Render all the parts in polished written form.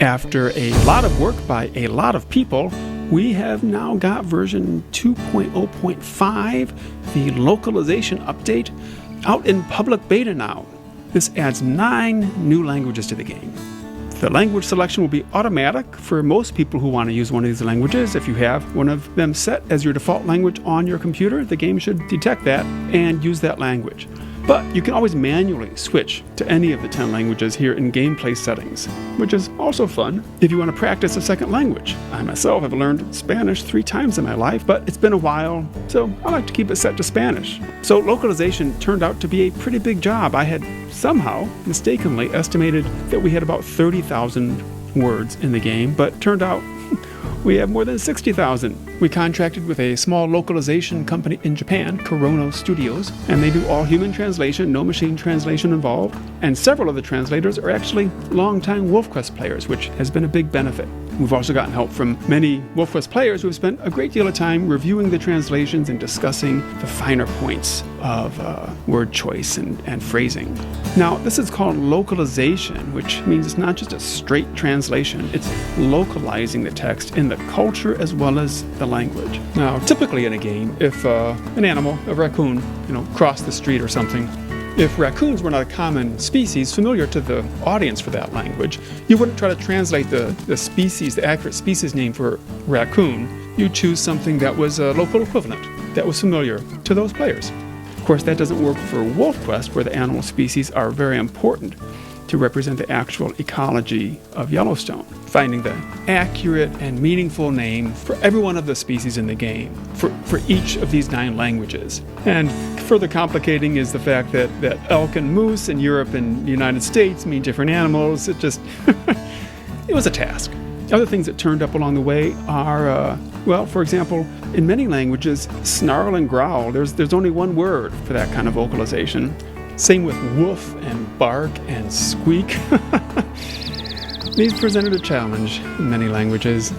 After a lot of work by a lot of people, we have now got version 2.0.5, the localization update, out in public beta now. This adds 9 new languages to the game. The language selection will be automatic for most people who want to use one of these languages. If you have one of them set as your default language on your computer, the game should detect that and use that language. But you can always manually switch to any of the 10 languages here in gameplay settings, which is also fun if you want to practice a second language. I myself have learned Spanish 3 times in my life, but it's been a while, so I like to keep it set to Spanish. So localization turned out to be a pretty big job. I had somehow mistakenly estimated that we had about 30,000 words in the game, but turned out we have more than 60,000. We contracted with a small localization company in Japan, Kurono Studios, and they do all human translation, no machine translation involved. And several of the translators are actually longtime WolfQuest players, which has been a big benefit. We've also gotten help from many WolfQuest players who have spent a great deal of time reviewing the translations and discussing the finer points of word choice and phrasing. Now, this is called localization, which means it's not just a straight translation, it's localizing the text in the culture as well as the language. Now, typically in a game, if an animal, a raccoon, crossed the street or something, if raccoons were not a common species familiar to the audience for that language, you wouldn't try to translate the species, the accurate species name for raccoon. You'd choose something that was a local equivalent, that was familiar to those players. Of course, that doesn't work for WolfQuest, where the animal species are very important to represent the actual ecology of Yellowstone, finding the accurate and meaningful name for every one of the species in the game, for each of these 9 languages. And further complicating is the fact that elk and moose in Europe and the United States mean different animals. It just, it was a task. Other things that turned up along the way are, for example, in many languages, snarl and growl, there's only one word for that kind of vocalization. Same with woof and bark and squeak. These presented a challenge in many languages.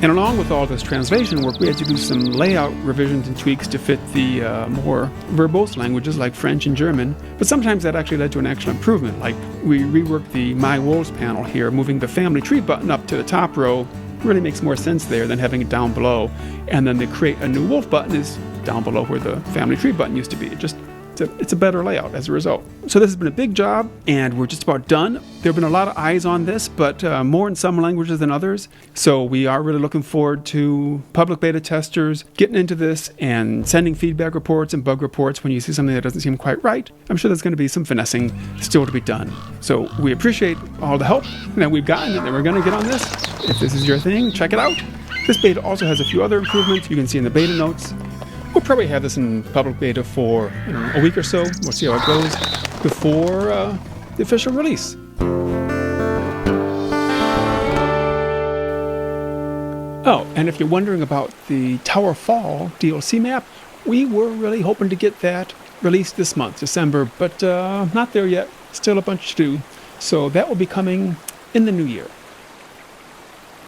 And along with all this translation work, we had to do some layout revisions and tweaks to fit the more verbose languages like French and German. But sometimes that actually led to an actual improvement. Like we reworked the My Wolves panel here, moving the family tree button up to the top row. Really makes more sense there than having it down below. And then the create a new wolf button is down below where the family tree button used to be. It's a better layout as a result. So this has been a big job, and we're just about done. There have been a lot of eyes on this, but more in some languages than others. So we are really looking forward to public beta testers getting into this and sending feedback reports and bug reports when you see something that doesn't seem quite right. I'm sure there's going to be some finessing still to be done. So we appreciate all the help that we've gotten, and we're going to get on this. If this is your thing, check it out. This beta also has a few other improvements you can see in the beta notes. We'll probably have this in public beta for a week or so. We'll see how it goes before the official release. Oh, and if you're wondering about the Tower Fall DLC map, we were really hoping to get that released this month, December, but not there yet. Still a bunch to do. So that will be coming in the new year.